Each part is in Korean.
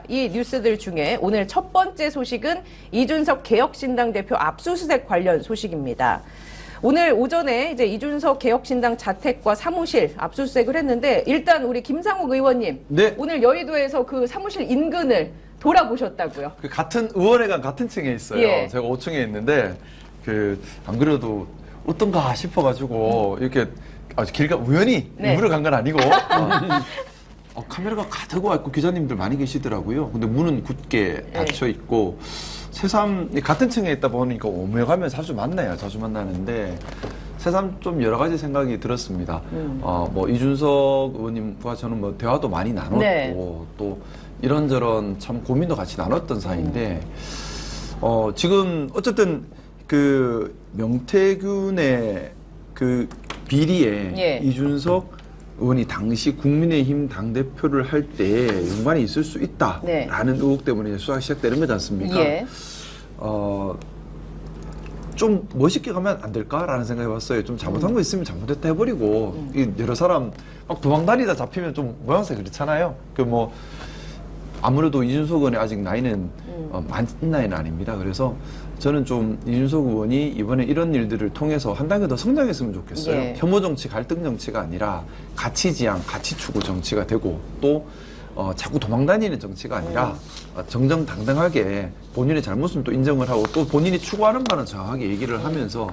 이 뉴스들 중에 오늘 첫 번째 소식은 이준석 개혁신당 대표 압수수색 관련 소식입니다. 오늘 오전에 이제 이준석 개혁신당 자택과 사무실 압수수색을 했는데 일단 우리 김상욱 의원님, 네. 오늘 여의도에서 그 사무실 인근을 돌아보셨다고요? 그 같은 의원회관 같은 층에 있어요. 예. 제가 5층에 있는데 안 그래도 어떤가 싶어가지고 이렇게 아주 길가 우연히 네. 일부러 간 건 아니고 카메라가 가득 와 있고 기자님들 많이 계시더라고요. 근데 문은 굳게 닫혀 있고 새삼 같은 층에 있다 보니까 오며가면 자주 만나요. 자주 만나는데 새삼 좀 여러 가지 생각이 들었습니다. 뭐 이준석 의원님과 저는 뭐 대화도 많이 나눴고 네. 또 이런저런 참 고민도 같이 나눴던 사이인데 지금 어쨌든 그 명태균의 그 비리에 예. 이준석 의원이 당시 국민의힘 당대표를 할 때 연관이 있을 수 있다라는 의혹 때문에 수사가 시작되는 거지 않습니까? 예. 좀 멋있게 가면 안 될까라는 생각을 해봤어요. 좀 잘못한 거 있으면 잘못했다 해버리고 이 여러 사람 막 도망다니다 잡히면 좀 모양새 그렇잖아요. 그 뭐 아무래도 이준석 의원의 아직 나이는 많은 나이는 아닙니다. 그래서 저는 좀 이준석 의원이 이번에 이런 일들을 통해서 한 단계 더 성장했으면 좋겠어요. 예. 혐오 정치, 갈등 정치가 아니라 가치 지향, 가치 추구 정치가 되고 또 자꾸 도망다니는 정치가 아니라 정정당당하게 본인의 잘못은 또 인정을 하고 또 본인이 추구하는 바는 정확하게 얘기를 하면서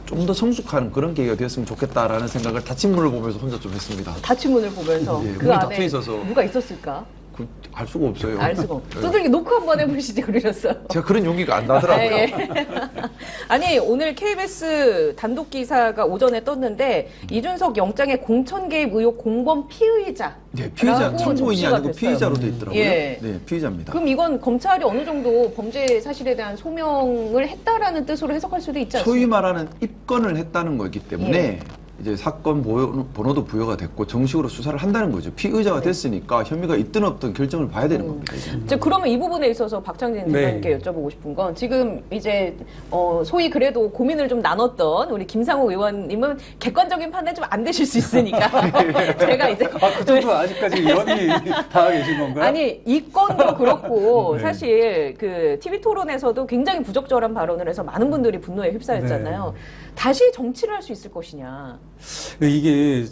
좀 더 성숙한 그런 계기가 되었으면 좋겠다라는 생각을 닫힌 문을 보면서 혼자 좀 했습니다. 닫힌 문을 보면서 예, 그 문이 안에 닫혀 있어서. 누가 있었을까? 알 수가 없어요. 알 수가 없어. 예. 두들기 놓고 한번 해보시지 그러셨어요. 제가 그런 용기가 안 나더라고요. 예. 아니 오늘 KBS 단독 기사가 오전에 떴는데 이준석 영장에 공천 개입 의혹 공범 피의자. 네, 피의자, 참고인이 아니고 됐어요. 피의자로 돼 있더라고요. 예. 네, 피의자입니다. 그럼 이건 검찰이 어느 정도 범죄 사실에 대한 소명을 했다라는 뜻으로 해석할 수도 있지 않습니까? 소위 말하는 입건을 했다는 거기 때문에 예. 이제 사건 번호도 부여가 됐고 정식으로 수사를 한다는 거죠. 피의자가 됐으니까 혐의가 있든 없든 결정을 봐야 되는 겁니다. 이제. 이제 그러면 이 부분에 있어서 박창진 대표님께 여쭤보고 싶은 건 지금 이제 소위 그래도 고민을 좀 나눴던 우리 김상욱 의원님은 객관적인 판단 좀 안 되실 수 있으니까 제가 이제 그 정도 아직까지 연이 다 계신 건가요? 아니 이 건도 그렇고 네. 사실 그 TV 토론에서도 굉장히 부적절한 발언을 해서 많은 분들이 분노에 휩싸였잖아요. 다시 정치를 할 수 있을 것이냐. 이게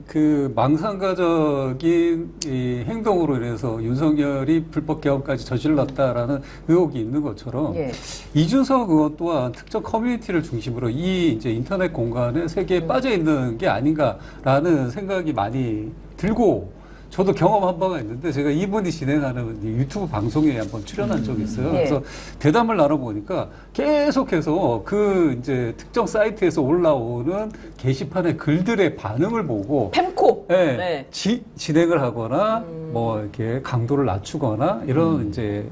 그 망상가적인 이 행동으로 인해서 윤석열이 불법 개헌까지 저질렀다라는 의혹이 있는 것처럼 예. 이준석 의원 또한 특정 커뮤니티를 중심으로 이 이제 인터넷 공간에 세계에 빠져 있는 게 아닌가라는 생각이 많이 들고 저도 경험한 바가 있는데 제가 이분이 진행하는 유튜브 방송에 한번 출연한 적이 있어요. 예. 그래서 대담을 나눠보니까 계속해서 그 이제 특정 사이트에서 올라오는 게시판의 글들의 반응을 보고 펜코. 예, 네. 진행을 하거나 뭐 이렇게 강도를 낮추거나 이런 이제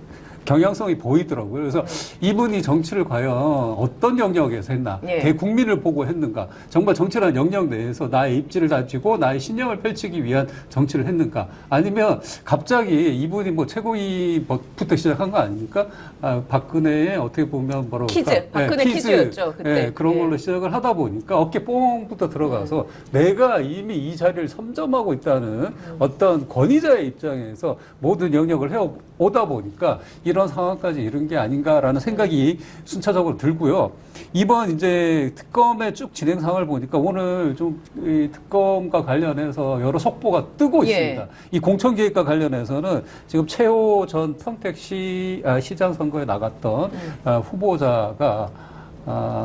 경향성이 보이더라고요. 그래서 이분이 정치를 과연 어떤 영역에서 했나, 예. 대국민을 보고 했는가, 정말 정치라는 영역 내에서 나의 입지를 다지고 나의 신념을 펼치기 위한 정치를 했는가, 아니면 갑자기 이분이 뭐 최고위부터 시작한 거 아닙니까? 박근혜의 어떻게 보면 뭐라고 퀴즈, 할까? 박근혜 퀴즈였죠, 그때. 예, 그런 예. 걸로 시작을 하다 보니까 어깨 뽕부터 들어가서 내가 이미 이 자리를 선점하고 있다는 어떤 권위자의 입장에서 모든 영역을 해오다 보니까 이런 상황까지 이른 게 아닌가라는 생각이 순차적으로 들고요. 이번 이제 특검의 쭉 진행 상황을 보니까 오늘 좀 이 특검과 관련해서 여러 속보가 뜨고 예. 있습니다. 이 공천계획과 관련해서는 지금 최호 전 평택시 시장 선거에 나갔던 후보자가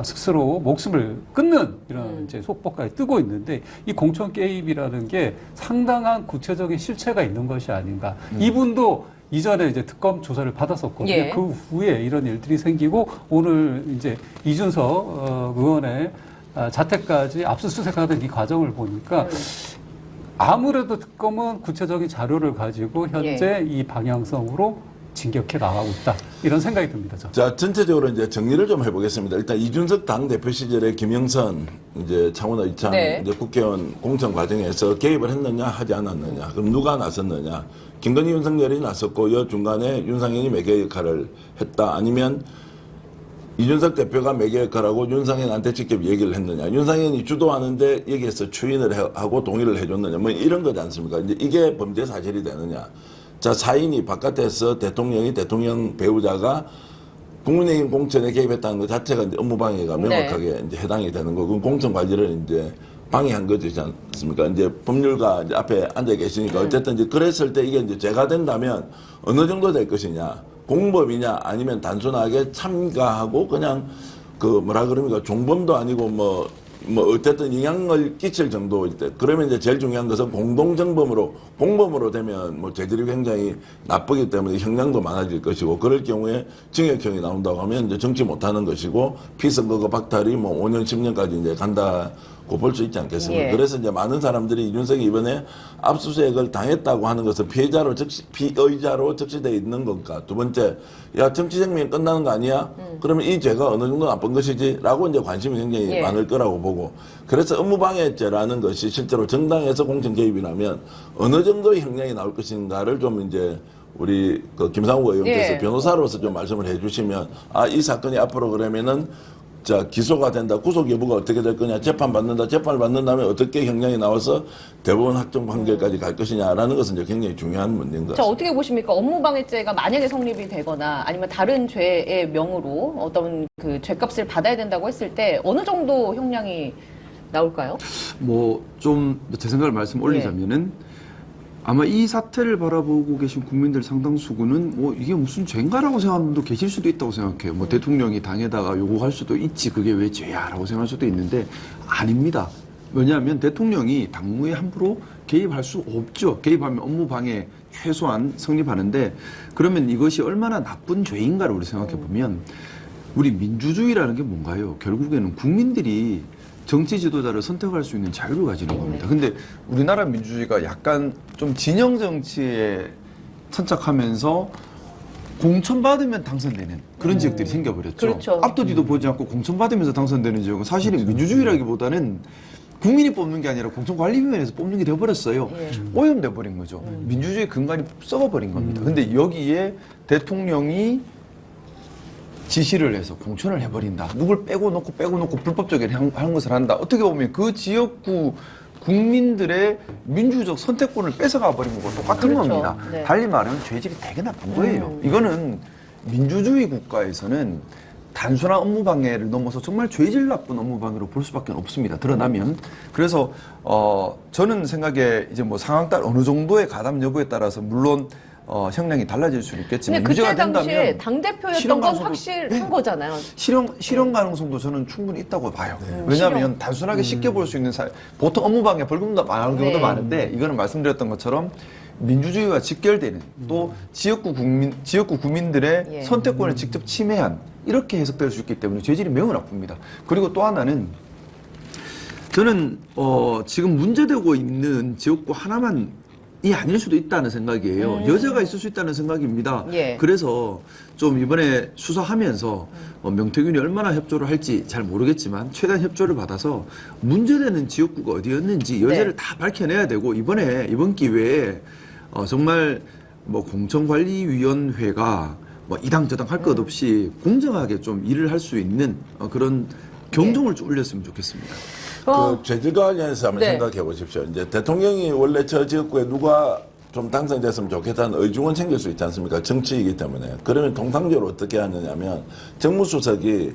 스스로 목숨을 끊는 이런 이제 속보까지 뜨고 있는데 이 공천 개입이라는 게 상당한 구체적인 실체가 있는 것이 아닌가. 이분도 이전에 이제 특검 조사를 받았었거든요. 예. 그 후에 이런 일들이 생기고 오늘 이제 이준석 의원의 자택까지 압수수색하던 이 과정을 보니까 아무래도 특검은 구체적인 자료를 가지고 현재 이 방향성으로 진격해 나가고 있다. 이런 생각이 듭니다. 자, 전체적으로 이제 정리를 좀 해보겠습니다. 일단 이준석 당대표 시절에 김영선 이제 차원호 이창 네. 이제 국회의원 공천 과정에서 개입을 했느냐 하지 않았느냐. 그럼 누가 나섰느냐. 김건희 윤석열이 나섰고 여 중간에 윤상현이 매개 역할을 했다. 아니면 이준석 대표가 매개 역할하고 윤상현한테 직접 얘기를 했느냐. 윤상현이 주도하는데 여기에서 추인을 하고 동의를 해줬느냐. 뭐 이런 거지 않습니까? 이제 이게 범죄 사실이 되느냐. 자, 사인이 바깥에서 대통령 배우자가 국민의힘 공천에 개입했다는 것 자체가 이제 업무방해가 명확하게 이제 해당이 되는 거고, 공천 관리를 이제 방해한 거지 않습니까? 이제 법률가 이제 앞에 앉아 계시니까 어쨌든 이제 그랬을 때 이게 이제 죄가 된다면 어느 정도 될 것이냐, 공범이냐, 아니면 단순하게 참가하고 그냥 그 뭐라 그럽니까, 종범도 아니고 뭐 어쨌든 영향을 끼칠 정도일 때, 그러면 이제 제일 중요한 것은 공범으로 되면 뭐 죄질이 굉장히 나쁘기 때문에 형량도 많아질 것이고, 그럴 경우에 징역형이 나온다고 하면 이제 정치 못하는 것이고, 피선거가 박탈이 뭐 5년 10년까지 이제 간다고 볼 수 있지 않겠습니까? 예. 그래서 이제 많은 사람들이 이준석이 이번에 압수수색을 당했다고 하는 것은 피의자로 적시되어 있는 건가? 두 번째, 야, 정치생명이 끝나는 거 아니야? 그러면 이 죄가 어느 정도 나쁜 것이지? 라고 이제 관심이 굉장히 예. 많을 거라고 보고, 그래서 업무방해죄라는 것이 실제로 정당에서 공천 개입이라면 어느 정도 형량이 나올 것인가를 좀 이제 우리 그 김상우 의원께서 예. 변호사로서 좀 말씀을 해주시면, 아, 이 사건이 앞으로 그러면은 자, 기소가 된다, 구속 여부가 어떻게 될 거냐, 재판을 받는 다음에 어떻게 형량이 나와서 대법원 확정 판결까지 갈 것이냐라는 것은 이제 굉장히 중요한 문제인 것 자, 같습니다. 어떻게 보십니까? 업무방해죄가 만약에 성립이 되거나 아니면 다른 죄의 명으로 어떤 그 죄값을 받아야 된다고 했을 때 어느 정도 형량이 나올까요? 뭐 좀 제 생각을 말씀 올리자면은 아마 이 사태를 바라보고 계신 국민들 상당수는 뭐 이게 무슨 죄인가라고 생각하는 분도 계실 수도 있다고 생각해요. 뭐 대통령이 당에다가 요구할 수도 있지, 그게 왜 죄야라고 생각할 수도 있는데 아닙니다. 왜냐하면 대통령이 당무에 함부로 개입할 수 없죠. 개입하면 업무방해 최소한 성립하는데, 그러면 이것이 얼마나 나쁜 죄인가를 우리 생각해 보면, 우리 민주주의라는 게 뭔가요? 결국에는 국민들이 정치 지도자를 선택할 수 있는 자유를 가지는 겁니다. 근데 우리나라 민주주의가 약간 좀 진영 정치에 천착하면서 공천받으면 당선되는 그런 지역들이 생겨버렸죠. 그렇죠. 앞도 뒤도 보지 않고 공천받으면서 당선되는 지역은 사실은 민주주의라기보다는 국민이 뽑는 게 아니라 공천관리위원회에서 뽑는 게 되어버렸어요. 오염돼 버린 거죠. 민주주의 근간이 썩어버린 겁니다. 근데 여기에 대통령이 지시를 해서 공천을 해버린다. 누굴 빼고 놓고 불법적인 하는 것을 한다. 어떻게 보면 그 지역구 국민들의 민주적 선택권을 뺏어가 버린 것과 똑같은 그렇죠. 겁니다. 네. 달리 말하면 죄질이 되게 나쁜 거예요. 이거는 민주주의 국가에서는 단순한 업무방해를 넘어서 정말 죄질 나쁜 업무방해로 볼 수밖에 없습니다. 드러나면. 그래서 저는 생각에 이제 뭐 상황 따라 어느 정도의 가담 여부에 따라서 물론 형량이 달라질 수는 있겠지만, 근데 유죄가 그때 당시에 된다면 당대표였던 실형 건 가능성도- 확실한 네. 거잖아요. 실형 가능성도 저는 충분히 있다고 봐요. 왜냐하면 단순하게 쉽게 볼 수 있는 보통 업무방해 벌금도 많은 경우도 네. 많은데, 이거는 말씀드렸던 것처럼 민주주의와 직결되는, 또 지역구 국민들의 예. 선택권을 직접 침해한, 이렇게 해석될 수 있기 때문에 죄질이 매우 나쁩니다. 그리고 또 하나는 저는 지금 문제되고 있는 지역구 하나만 이 아닐 수도 있다는 생각이에요. 여자가 있을 수 있다는 생각입니다. 예. 그래서 좀 이번에 수사하면서 명태균이 얼마나 협조를 할지 잘 모르겠지만 최대한 협조를 받아서 문제되는 지역구가 어디였는지 여자를 네. 다 밝혀내야 되고, 이번 기회에 정말 뭐 공천관리위원회가 뭐 이당 저당 할 것 없이 공정하게 좀 일을 할 수 있는 그런 경종을 좀 울렸으면 좋겠습니다. 그 죄질과 관련해서 한번 네. 생각해 보십시오. 이제 대통령이 원래 저 지역구에 누가 좀 당선됐으면 좋겠다는 의중은 생길 수 있지 않습니까? 정치이기 때문에. 그러면 통상적으로 어떻게 하느냐면, 정무수석이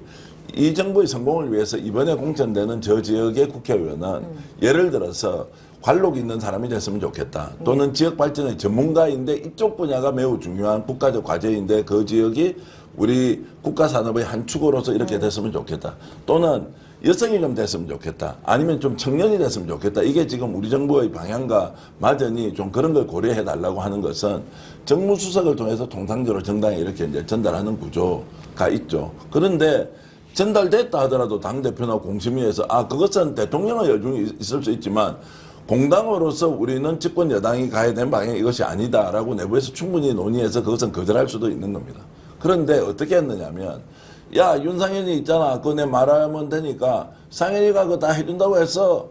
이 정부의 성공을 위해서 이번에 공천되는 저 지역의 국회의원은 예를 들어서 관록이 있는 사람이 됐으면 좋겠다. 또는 지역 발전의 전문가인데 이쪽 분야가 매우 중요한 국가적 과제인데 그 지역이 우리 국가 산업의 한 축으로서 이렇게 됐으면 좋겠다. 또는 여성이 좀 됐으면 좋겠다. 아니면 좀 청년이 됐으면 좋겠다. 이게 지금 우리 정부의 방향과 맞으니 좀 그런 걸 고려해 달라고 하는 것은 정무수석을 통해서 통상적으로 정당에 이렇게 이제 전달하는 구조가 있죠. 그런데 전달됐다 하더라도 당대표나 공심위에서 그것은 대통령의 여중이 있을 수 있지만 공당으로서 우리는 집권 여당이 가야 되는 방향이 이것이 아니다라고 내부에서 충분히 논의해서 그것은 거절할 수도 있는 겁니다. 그런데 어떻게 했느냐면, 야, 윤상현이 있잖아. 그거 내 말하면 되니까 상현이가 그거 다 해준다고 해서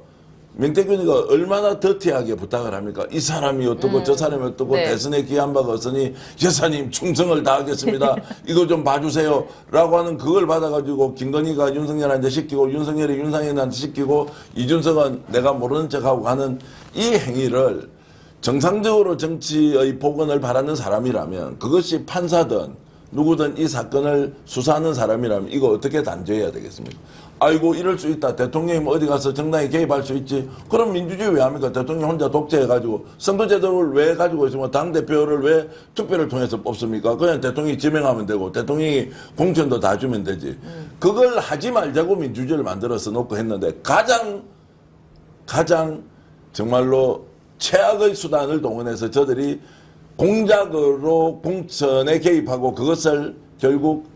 명태균이가 얼마나 더티하게 부탁을 합니까? 이 사람이 어떻고 저 사람이 어떻고 네. 대선에 기한 바가 없으니 여사님 충성을 다하겠습니다. 이거 좀 봐주세요. 라고 하는 그걸 받아가지고 김건희가 윤석열한테 시키고 윤석열이 윤상현한테 시키고 이준석은 내가 모르는 척하고 하는 이 행위를 정상적으로 정치의 복원을 바라는 사람이라면 그것이 판사든 누구든 이 사건을 수사하는 사람이라면 이거 어떻게 단죄해야 되겠습니까? 아이고 이럴 수 있다. 대통령이 어디 가서 정당에 개입할 수 있지. 그럼 민주주의 왜 합니까? 대통령 혼자 독재해가지고 선거제도를 왜 가지고 있으면 당대표를 왜 투표를 통해서 뽑습니까? 그냥 대통령이 지명하면 되고 대통령이 공천도 다 주면 되지. 그걸 하지 말자고 민주주의를 만들어서 놓고 했는데 가장 정말로 최악의 수단을 동원해서 저들이 공작으로 공천에 개입하고 그것을 결국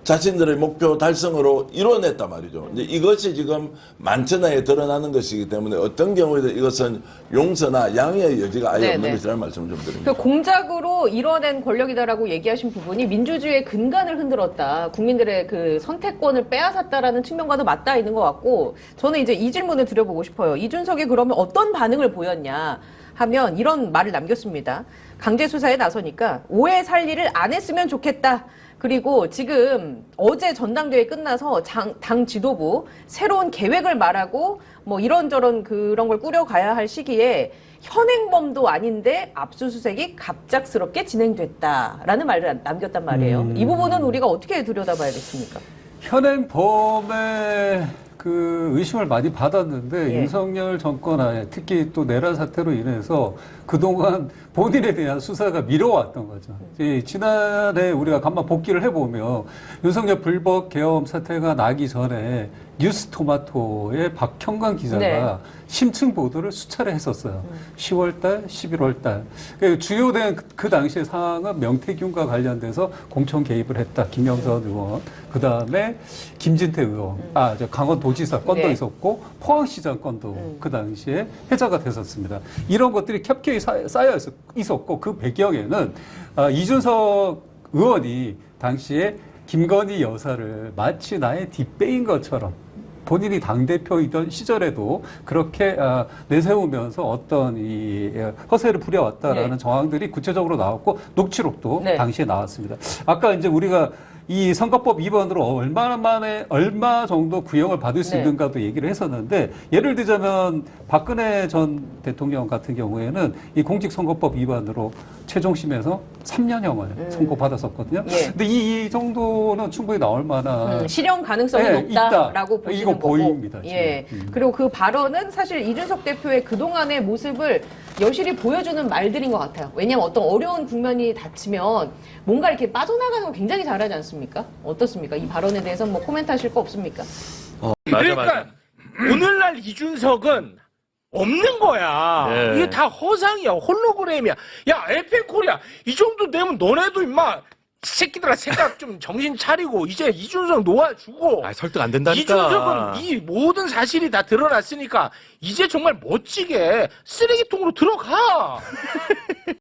자신들의 목표 달성으로 이뤄냈단 말이죠. 이제 이것이 지금 만천하에 드러나는 것이기 때문에 어떤 경우에도 이것은 용서나 양해의 여지가 아예 없는 것이라는 말씀을 좀 드립니다. 그 공작으로 이뤄낸 권력이다라고 얘기하신 부분이 민주주의의 근간을 흔들었다. 국민들의 그 선택권을 빼앗았다라는 측면과도 맞닿아 있는 것 같고, 저는 이제 이 질문을 드려보고 싶어요. 이준석이 그러면 어떤 반응을 보였냐 하면 이런 말을 남겼습니다. 강제 수사에 나서니까 오해 살 일을 안 했으면 좋겠다. 그리고 지금 어제 전당대회 끝나서 당 지도부 새로운 계획을 말하고 뭐 이런저런 그런 걸 꾸려가야 할 시기에 현행범도 아닌데 압수수색이 갑작스럽게 진행됐다라는 말을 남겼단 말이에요. 이 부분은 우리가 어떻게 들여다봐야겠습니까? 현행범의 그 의심을 많이 받았는데 예. 윤석열 정권 하에 특히 또 내란 사태로 인해서 그동안 본인에 대한 수사가 미뤄왔던 거죠. 지난해 우리가 간만 복기를 해보면 윤석열 불법 계엄 사태가 나기 전에 뉴스토마토의 박형관 기자가 네. 심층 보도를 수차례 했었어요. 10월달, 11월달. 주요된 그 당시의 상황은 명태균과 관련돼서 공천 개입을 했다. 김영선 의원. 그 다음에 김진태 의원. 저 강원도지사 건도 네. 있었고 포항시장 건도 그 당시에 해자가 됐었습니다. 이런 것들이 겹겹이 쌓여 있었고 그 배경에는 이준석 의원이 당시에 김건희 여사를 마치 나의 뒷배인 것처럼 본인이 당대표이던 시절에도 그렇게 내세우면서 어떤 이 허세를 부려왔다라는 네. 정황들이 구체적으로 나왔고 녹취록도 네. 당시에 나왔습니다. 아까 이제 우리가 이 선거법 위반으로 얼마 정도 구형을 받을 수 네. 있는가도 얘기를 했었는데, 예를 들자면 박근혜 전 대통령 같은 경우에는 이 공직선거법 위반으로 최종심에서 3년형을 선고받았었거든요. 예. 근데 이 정도는 충분히 나올 만한 실현 가능성이 네, 높다라고 있다. 보시는 이거 거고. 보입니다, 지금. 예. 그리고 그 발언은 사실 이준석 대표의 그동안의 모습을 여실히 보여주는 말들인 것 같아요. 왜냐하면 어떤 어려운 국면이 닥치면 뭔가 이렇게 빠져나가는 거 굉장히 잘하지 않습니까? 어떻습니까? 이 발언에 대해서 뭐 코멘트하실 거 없습니까? 그러니까 오늘날 이준석은 없는 거야. 네. 이게 다 허상이야. 홀로그램이야. 야, 에펜콜이야. 이 정도 되면 너네도 임마 이 새끼들아 생각 좀 정신 차리고 이제 이준석 놓아주고. 아, 설득 안 된다니까. 이준석은 이 모든 사실이 다 드러났으니까 이제 정말 멋지게 쓰레기통으로 들어가.